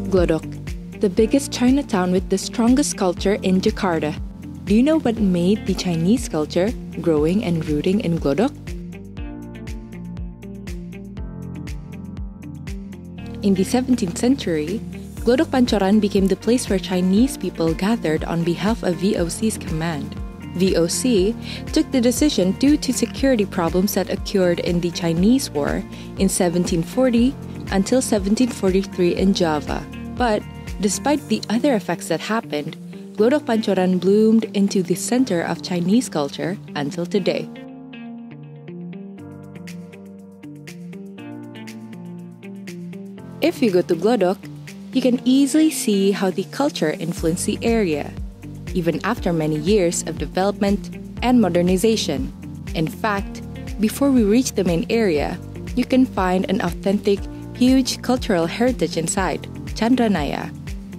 Glodok, the biggest Chinatown with the strongest culture in Jakarta. Do you know what made the Chinese culture growing and rooting in Glodok? In the 17th century, Glodok Pancoran became the place where Chinese people gathered on behalf of VOC's command. VOC took the decision due to security problems that occurred in the Chinese War in 1740 until 1743 in Java. But despite the other effects that happened, Glodok Pancoran bloomed into the center of Chinese culture until today. If you go to Glodok, you can easily see how the culture influenced the area, even after many years of development and modernization. In fact, before we reach the main area, you can find an authentic, huge cultural heritage inside, Chandranaya,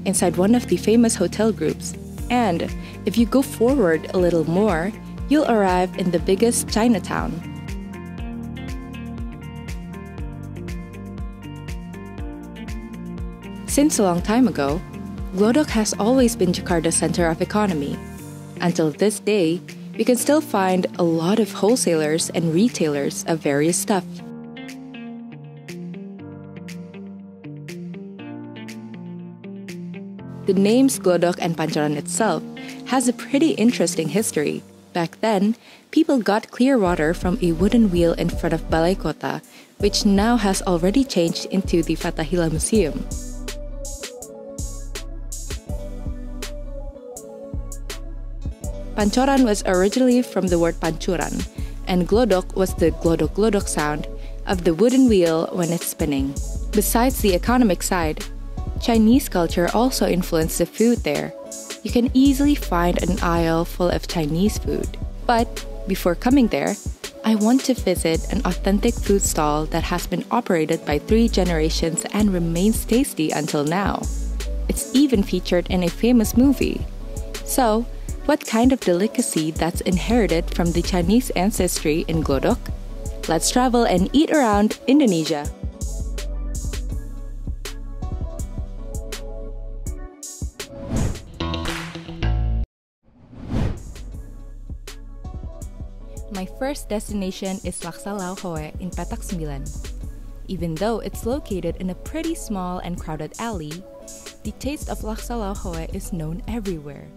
inside one of the famous hotel groups. And if you go forward a little more, you'll arrive in the biggest Chinatown. Since a long time ago, Glodok has always been Jakarta's center of economy. Until this day, we can still find a lot of wholesalers and retailers of various stuff. The names Glodok and Pancoran itself has a pretty interesting history. Back then, people got clear water from a wooden wheel in front of Balai Kota, which now has already changed into the Fathahillah Museum. Pancoran was originally from the word pancuran, and glodok was the glodok-glodok sound of the wooden wheel when it's spinning. Besides the economic side, Chinese culture also influenced the food there. You can easily find an aisle full of Chinese food. But before coming there, I want to visit an authentic food stall that has been operated by 3 generations and remains tasty until now. It's even featured in a famous movie. So, what kind of delicacy that's inherited from the Chinese ancestry in Glodok? Let's travel and eat around Indonesia. My first destination is Laksa Lauhoe in Petak 9. Even though it's located in a pretty small and crowded alley, the taste of Laksa Lauhoe is known everywhere.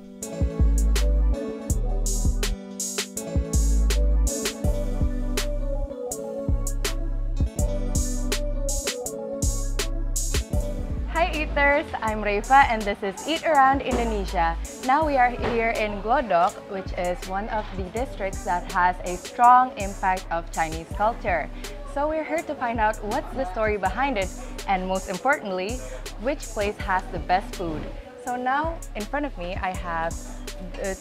Hi Eaters, I'm Reva and this is Eat Around Indonesia. Now we are here in Glodok, which is one of the districts that has a strong impact of Chinese culture. So we're here to find out what's the story behind it and most importantly, which place has the best food. So now in front of me I have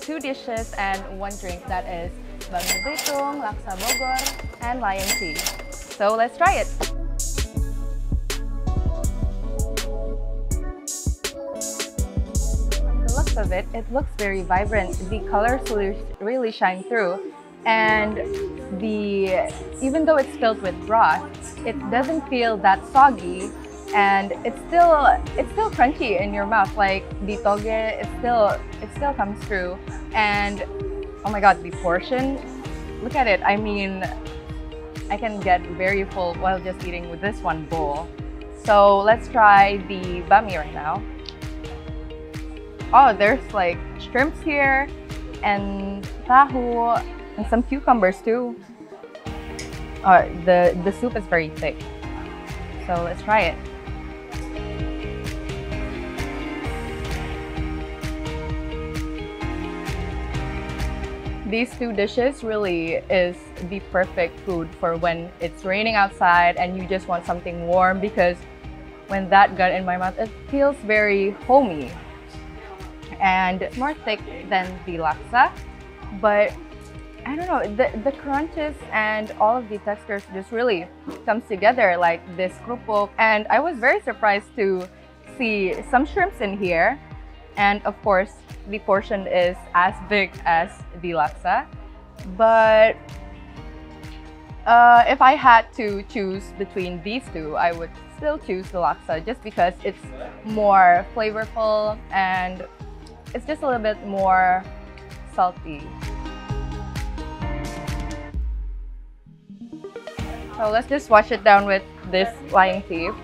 2 dishes and 1 drink, that is Bami Belitung, Laksa Bogor, and Lion Tea. So let's try it! Of it looks very vibrant. The colors really shine through, and even though it's filled with broth, it doesn't feel that soggy, and it's still crunchy in your mouth. Like the toge, it still comes through, and oh my god, the portion! Look at it. I mean, I can get very full while just eating with this one bowl. So let's try the bami right now. Oh, there's like shrimps here, and tahu, and some cucumbers too. The soup is very thick. So let's try it. These 2 dishes really is the perfect food for when it's raining outside and you just want something warm, because when that got in my mouth, it feels very homey. And it's more thick than the laksa, but I don't know, the crunches and all of the textures just really comes together, like this krupuk. And I was very surprised to see some shrimps in here, and of course the portion is as big as the laksa, but If I had to choose between these two, I would still choose the laksa just because it's more flavorful and it's just a little bit more salty. So let's just wash it down with this lying thief.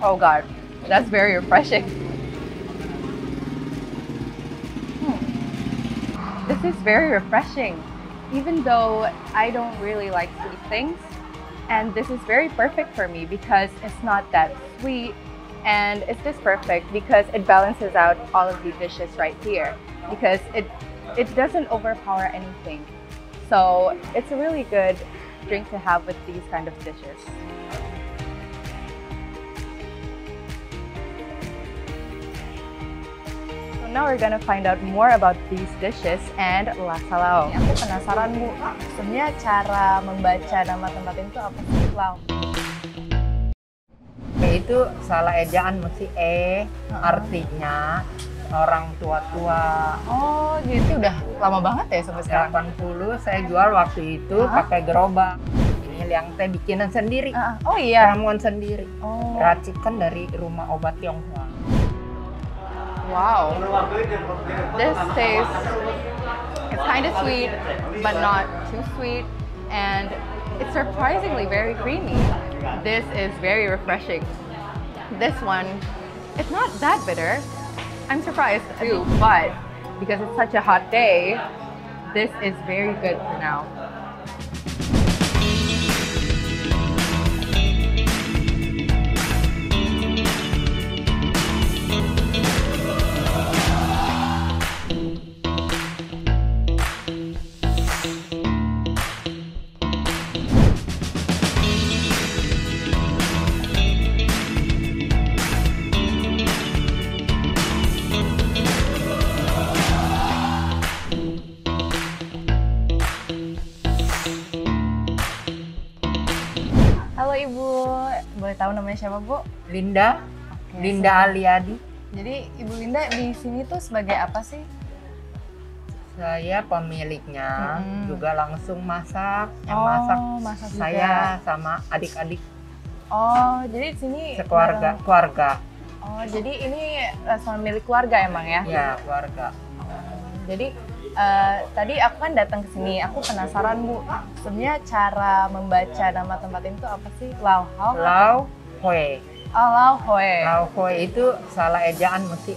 Oh God, that's very refreshing. This is very refreshing, even though I don't really like sweet things. And this is very perfect for me because it's not that sweet, and it's just perfect because it balances out all of the dishes right here because it doesn't overpower anything. So it's a really good drink to have with these kind of dishes. So now we're gonna find out more about these dishes and laksa lau. Aku penasaran Bu, sebenarnya cara membaca nama tempat itu apa sih, Lau? Itu salah ejaan mesti artinya orang tua-tua. Oh, jadi udah lama banget ya sampai sekarang? 80 saya jual waktu itu pakai gerobak. Ini yang teh bikinan sendiri. Oh iya? Ramuan sendiri. Oh. Racikan dari rumah obat Tionghoa. Wow. This tastes, it's kind of sweet, but not too sweet. And it's surprisingly very creamy. This is very refreshing. This one, it's not that bitter. I'm surprised too, but because it's such a hot day, this is very good for now. Halo Ibu, boleh tahu namanya siapa Bu? Linda, Oke, Linda Aliadi. Jadi Ibu Linda di sini tuh sebagai apa sih? Saya pemiliknya, juga langsung masak. Yang masak juga. saya sama adik-adik Oh, jadi di sini keluarga. Oh, jadi ini restoran milik keluarga emang ya? Ya, keluarga. Jadi tadi aku kan datang ke sini, aku penasaran Bu, sebenarnya cara membaca nama tempat ini tuh apa sih? Lau Hoi. Oh, Lau Hoi. Lau Hoi itu salah ejaan mesti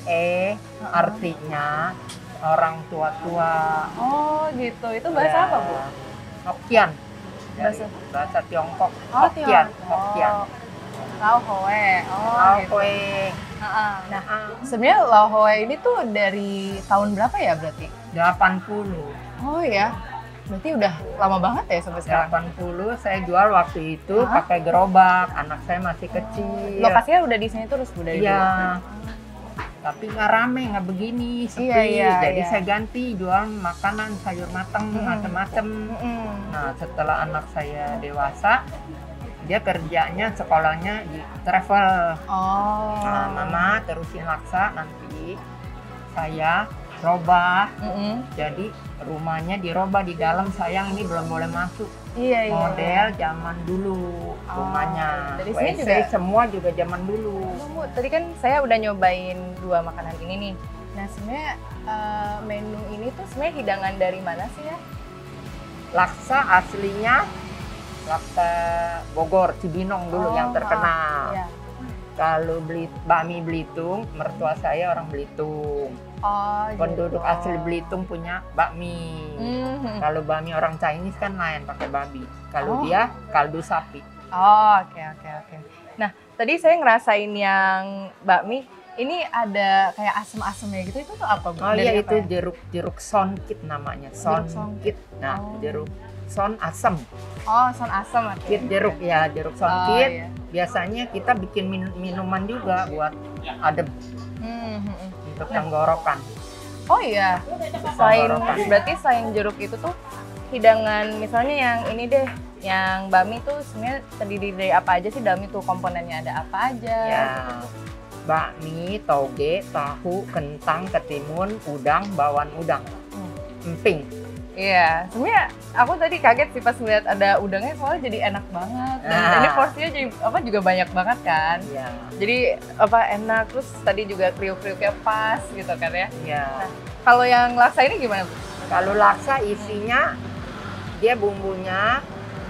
artinya orang tua-tua. Oh gitu, itu bahasa apa Bu? Hokkien. Bahasa Tiongkok. Hokkien. Oh, Lau Hoi. Oh, Lau gitu. Hoi. Nah, sebenarnya Lau Hoi ini tuh dari tahun berapa ya berarti? 80. Oh ya, berarti udah lama banget ya sampai sekarang? 80 saya jual waktu itu pakai gerobak, anak saya masih kecil. Lokasinya udah di sini terus Bu dari dulu? Iya. Tapi nggak rame, nggak begini, sepi. Jadi saya ganti jual makanan, sayur matang, macam-macam. Nah, setelah anak saya dewasa, dia kerjanya sekolahnya di travel. Oh. Nah, mama terusin laksa, nanti saya robah. Jadi rumahnya dirobah di dalam, sayang ini belum boleh masuk. Iya. Model zaman dulu rumahnya. Dari sini WC juga semua juga zaman dulu. Bu, tadi kan saya udah nyobain 2 makanan ini nih. Nah, sebenarnya menu ini tuh sebenarnya hidangan dari mana sih ya? Laksa aslinya laksa Bogor, Cibinong dulu yang terkenal. Iya. Kalau bakmi Belitung, mertua saya orang Belitung. Oh, Penduduk gitu. asli Belitung punya bakmi. Kalau bakmi orang Chinese kan lain, pakai babi. Kalau dia kaldu sapi. Oh, oke. Nah, tadi saya ngerasain yang bakmi, ini ada kayak asem-asemnya gitu, itu tuh apa Bu? Oh iya, Dari itu apa ya? jeruk sonkit namanya. Sonkit. Nah, jeruk son asem. Oh, son asem. Kit jeruk ya, jeruk sonkit. iya. Biasanya kita bikin minuman juga buat adem. Untuk tenggorokan. Oh iya, berarti selain jeruk itu tuh hidangan misalnya yang ini deh, yang bakmi tuh sebenarnya terdiri dari apa aja sih? Bakmi tuh komponennya ada apa aja? Ya, bakmi, toge, tahu, kentang, ketimun, udang, bawang udang, emping. Iya, sebenarnya aku tadi kaget sih pas ngeliat ada udangnya soalnya jadi enak banget. Dan ini porsinya jadi juga banyak banget kan. Iya. Jadi enak, terus tadi juga kriuk-kriuknya pas gitu kan ya. Iya. Nah, kalau yang laksa ini gimana, Bu? Kalau laksa isinya dia bumbunya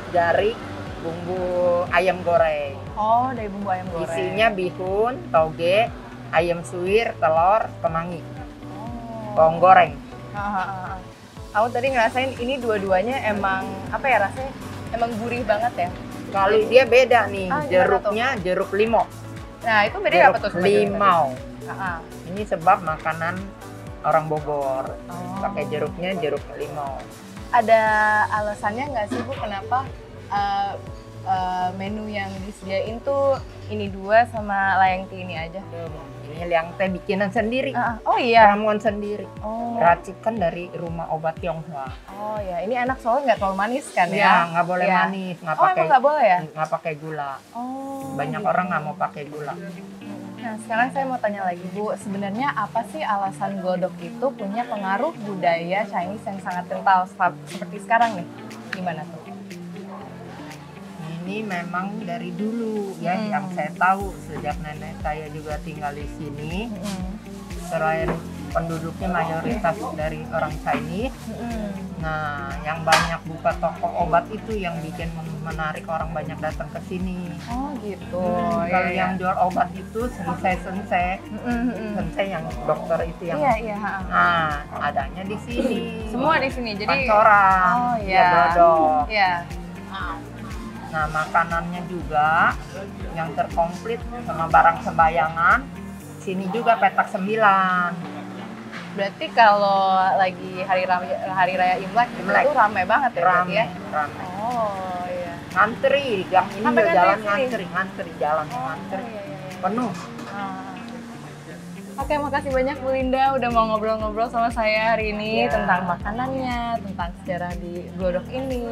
dari bumbu ayam goreng. Oh, dari bumbu ayam goreng. Isinya bihun, toge, ayam suwir, telur, kemangi, bawang goreng. Aku tadi ngerasain ini dua-duanya emang apa ya rasanya? Emang gurih banget ya. Kalau dia beda nih, jeruknya tuh? jeruk limau. Nah, itu bedanya apa tuh? Limau. Ini sebab makanan orang Bogor. Pakai jeruknya jeruk limau. Ada alasannya nggak sih, Bu, kenapa menu yang disediain tuh ini dua sama layang teh ini aja? Ini layang teh bikinan sendiri. Oh iya. Ramuan sendiri. Racikan dari rumah obat Tionghoa. Oh ya, ini enak soalnya nggak terlalu manis kan ya? Ya, nggak boleh manis, nggak pakai. Emang nggak boleh ya? Nggak pakai gula. Banyak gitu. orang nggak mau pakai gula. Nah, sekarang saya mau tanya lagi, Bu, sebenarnya apa sih alasan glodok itu punya pengaruh budaya Chinese yang sangat kental seperti sekarang nih? Gimana tuh? Ini memang dari dulu ya, yang saya tahu sejak nenek saya juga tinggal di sini. Selain penduduknya mayoritas dari orang Chinese, nah yang banyak buka toko obat itu yang bikin menarik orang banyak datang ke sini. Oh gitu. Kalau yang jual obat itu sensei yang dokter itu yang. Iya. Nah, adanya di sini. Semua di sini. Jadi Pancoran, Glodok. Iya. Nah, makanannya juga yang terkomplit sama barang sembayangan. Sini juga petak 9. Berarti kalau lagi hari raya Imlek itu ramai banget ya? Ramai. Oh iya. Ngantri, yang ini udah jalan ngantri jalan. Penuh. Oke, makasih banyak Bu Linda udah mau ngobrol-ngobrol sama saya hari ini tentang makanannya, tentang sejarah di Glodok ini.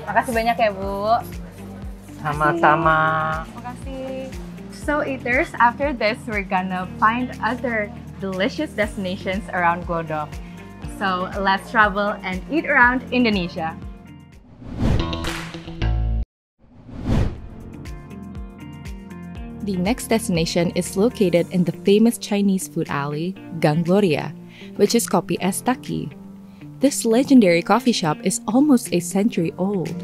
Makasih banyak ya, Bu. Sama-sama. Makasih. So eaters, after this we're gonna find other delicious destinations around Glodok. So let's travel and eat around Indonesia. The next destination is located in the famous Chinese food alley, Gang Gloria, which is Kopi Es Taki. This legendary coffee shop is almost a century old.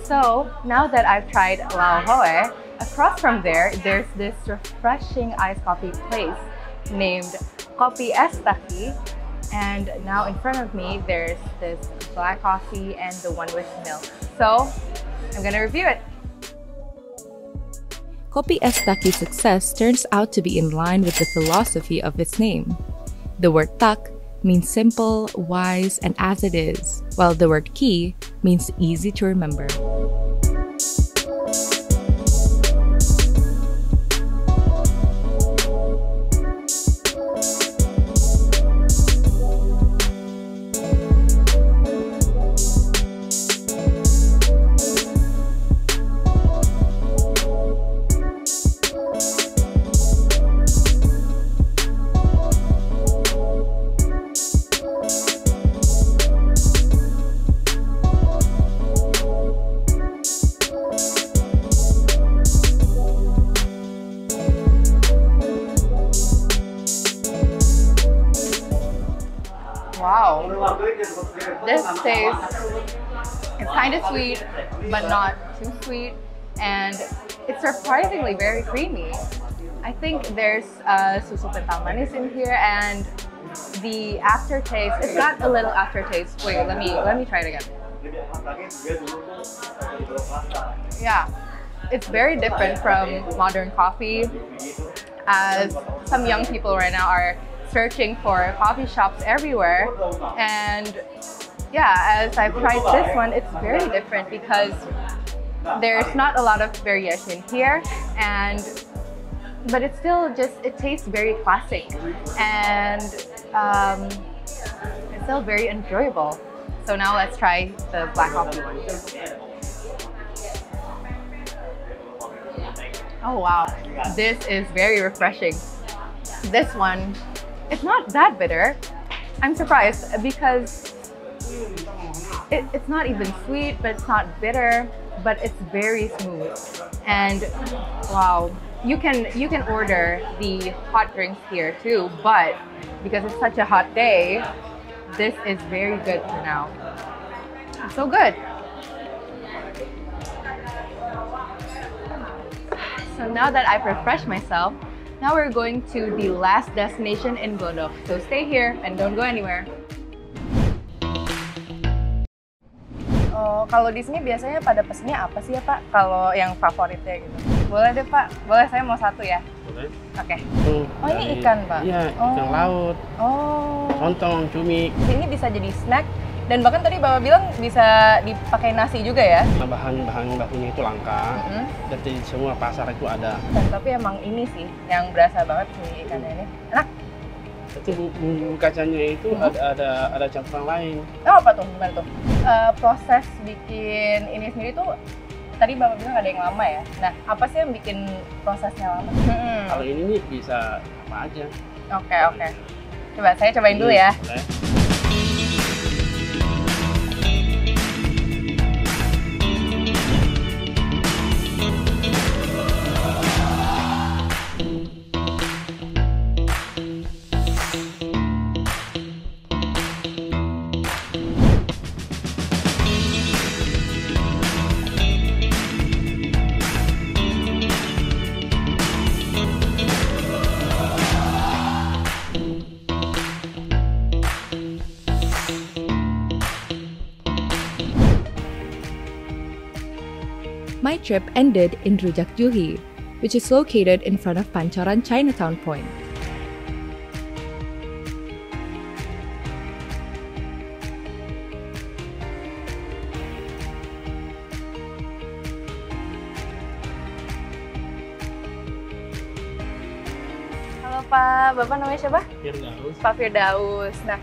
So now that I've tried Lao Hoe, across from there, there's this refreshing iced coffee place named Kopi Es Taki. And now in front of me, there's this black coffee and the one with milk. So I'm gonna review it. Kopi Es Taki's success turns out to be in line with the philosophy of its name. The word tak means simple, wise, and as it is, while the word ki means easy to remember. Wow, this tastes, it's kind of sweet, but not too sweet, and it's surprisingly very creamy. I think there's susu kental manis in here, and the aftertaste, it's got a little aftertaste. Wait, let me try it again. Yeah, it's very different from modern coffee, as some young people right now are searching for coffee shops everywhere, and yeah, as I've tried this one, it's very different because There's not a lot of variation here, but it's still it tastes very classic, and it's still very enjoyable. So now let's try the black coffee one. Oh wow, this is very refreshing. This one, it's not that bitter. I'm surprised because it's not even sweet, but it's not bitter, but it's very smooth. And wow, you can order the hot drinks here too, but because it's such a hot day, this is very good for now. It's so good. So now that I've refreshed myself, now we're going to the last destination in Glodok. So stay here and don't go anywhere. Oh, kalau di sini biasanya pada pesennya apa sih ya Pak? Kalau yang favoritnya gitu. Boleh deh Pak, boleh, saya mau satu ya. Boleh. Oke. Oh ini ikan Pak? Iya, ikan laut. Oh. Lontong, cumi. Ini bisa jadi snack. Dan bahkan tadi Bapak bilang bisa dipakai nasi juga ya? Nah, bahan bakunya itu langka, dan di semua pasar itu ada. Tapi emang ini sih yang berasa banget si ikannya ini. Enak. Itu bumbu kacangnya itu ada campuran lain. Oh apa tuh? Gimana tuh? Proses bikin ini sendiri tuh tadi Bapak bilang ada yang lama ya? Nah, apa sih yang bikin prosesnya lama? Kalau ini nih bisa apa aja. Oke. Coba saya cobain dulu ya. Boleh. My trip ended in Rujak Juhi, which is located in front of Pancoran Chinatown Point. Halo Pak, Bapak namanya siapa? Firdaus. Pak Firdaus. Nah,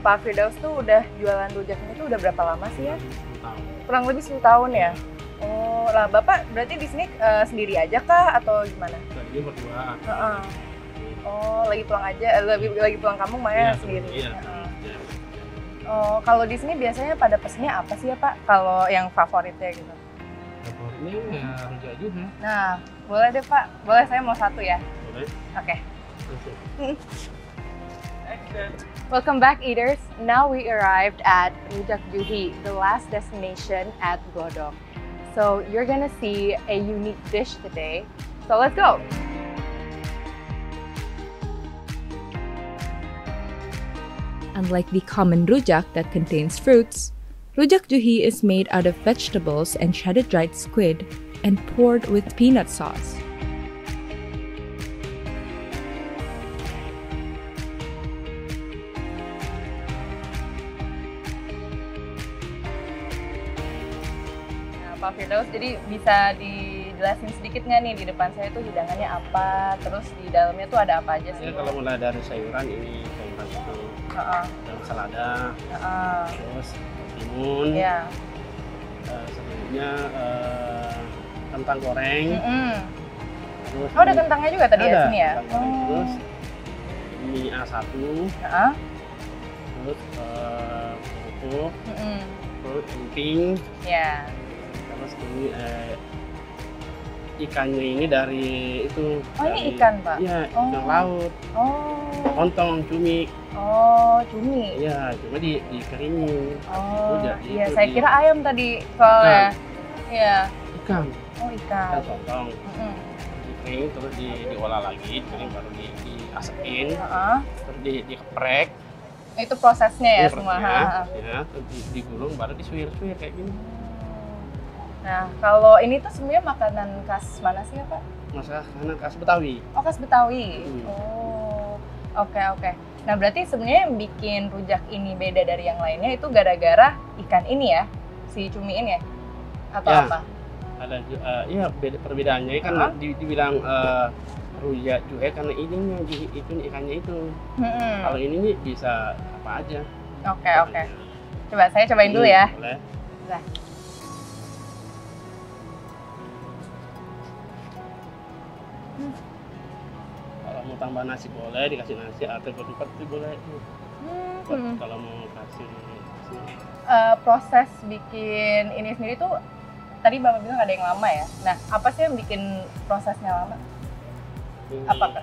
Pak Firdaus tuh udah jualan rujak ini tuh udah berapa lama sih ya? 10 tahun. Kurang lebih 10 tahun ya? Oh, lah Bapak berarti di sini sendiri aja kah atau gimana? Tadi berdua. Oh, lagi pulang aja, lagi pulang kampung Maya sendiri. Iya. Oh, kalau di sini biasanya pada pesennya apa sih ya Pak? Kalau yang favoritnya gitu? Favoritnya ya rujak juga. Nah, boleh deh Pak, boleh, saya mau satu ya. Boleh. Oke. Welcome back, eaters. Now we arrived at Rujak Juhi, the last destination at Glodok. So you're gonna see a unique dish today. So let's go. Unlike the common rujak that contains fruits, Rujak Juhi is made out of vegetables and shredded dried squid and poured with peanut sauce. Pak Firdaus, jadi bisa dijelasin sedikit nggak nih di depan saya tuh hidangannya apa, terus di dalamnya tuh ada apa aja sih? Ya, kalau mulai dari sayuran ini sayuran itu ada selada, terus timun, selanjutnya kentang goreng, terus oh ada kentangnya juga tadi ya sini ya? Terus mie A1, terus kerupuk, terus emping. Terus ini ikannya ini dari itu. Oh ini ikan Pak? Iya, ikan laut. Oh. Lontong, cumi. Oh, cumi. Iya, cuma dikeringin. Oh, iya. Saya kira ayam tadi soalnya. Iya. Ikan. Oh ikan. Ikan sotong. Dikeringin terus diolah lagi, dikeringin baru diasapin, terus dikeprek. Itu prosesnya ya semua. Ya, terus digulung baru disuir-suir kayak gini. Nah, kalau ini tuh sebenarnya makanan khas mana sih ya Pak? Makanan khas Betawi. Oh, khas Betawi. Oh, oke. Nah, berarti sebenarnya yang bikin rujak ini beda dari yang lainnya itu gara-gara ikan ini ya? Si cumi ini ya? Atau apa? Ada ya perbedaannya kan dibilang rujak juhe karena ininya itu ikannya itu. Kalau ini nih bisa apa aja. Oke. Coba saya cobain dulu ya. Boleh. Nah. Kalau mau tambah nasi boleh, dikasih nasi atau ketupat itu boleh. Kalau mau kasih nasi. Proses bikin ini sendiri tuh tadi Bapak bilang ada yang lama ya. Nah, apa sih yang bikin prosesnya lama?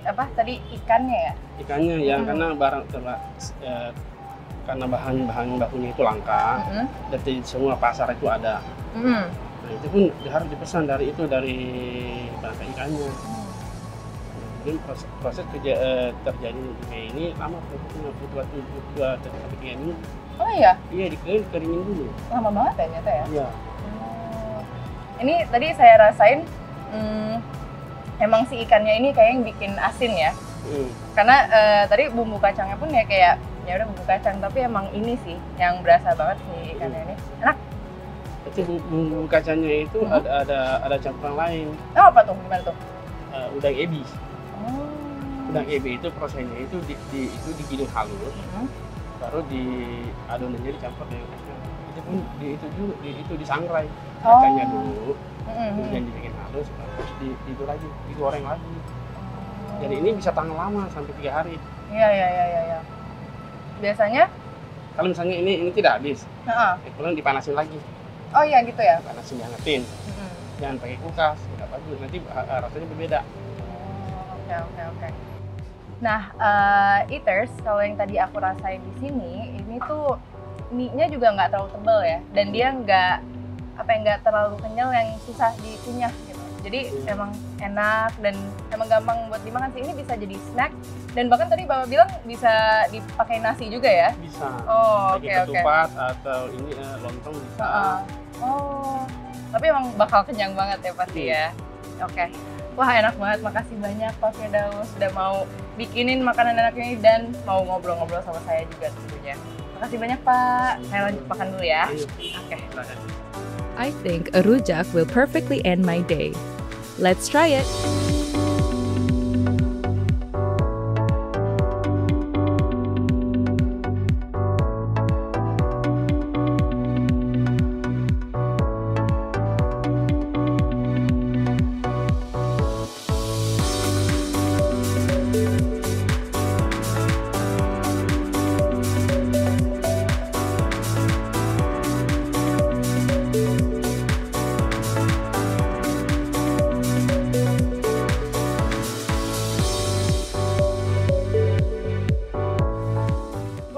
Apa tadi ikannya ya? Ikannya ya, karena karena bahan bakunya itu langka, dan semua pasar itu ada. Nah, itu pun harus dipesan dari bangkai ikannya. Jadi proses terjadi ini lama, butuh waktu 2-3 minggu. Oh iya? Iya, dikeringin dulu. Lama banget ya ternyata ya? Iya. Ini tadi saya rasain, emang si ikannya ini kayak yang bikin asin ya. Karena tadi bumbu kacangnya pun ya kayak ya udah bumbu kacang, tapi emang ini sih yang berasa banget si ikannya ini. Enak. Itu bumbu kacangnya itu ada campuran lain. Oh, apa tuh? Gimana tuh? Udang ebi. Udang ebi itu prosesnya itu digiling halus, baru adonannya dicampur dengan kacang. Itu pun itu disangrai kacangnya dulu, kemudian dibikin halus, terus digoreng lagi. Jadi ini bisa tahan lama sampai 3 hari. Iya. Biasanya? Kalau misalnya ini tidak habis, kemudian dipanasin lagi. Oh iya gitu ya? Panasin, dihangatin. Jangan pakai kulkas, nggak bagus. Nanti rasanya berbeda. Oke. Nah, eaters, kalau yang tadi aku rasain di sini, ini tuh mie-nya juga nggak terlalu tebal ya, dan dia nggak terlalu kenyal yang susah dikunyah gitu. Jadi emang enak dan emang gampang buat dimakan sih. Ini bisa jadi snack dan bahkan tadi Bapak bilang bisa dipakai nasi juga ya? Bisa. Oh, oke. Ketupat atau ini lontong bisa. Tapi emang bakal kenyang banget ya pasti ya. Oke. Wah, enak banget. Makasih banyak Pak Firdaus sudah mau bikinin makanan enak ini dan mau ngobrol-ngobrol sama saya juga tentunya. Makasih banyak Pak. Saya lanjut makan dulu ya. Oke. I think a rujak will perfectly end my day. Let's try it!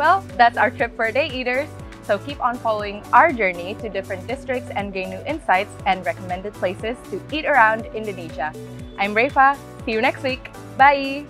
Well, that's our trip for Day Eaters. So keep on following our journey to different districts and gain new insights and recommended places to eat around Indonesia. I'm Refa. See you next week. Bye!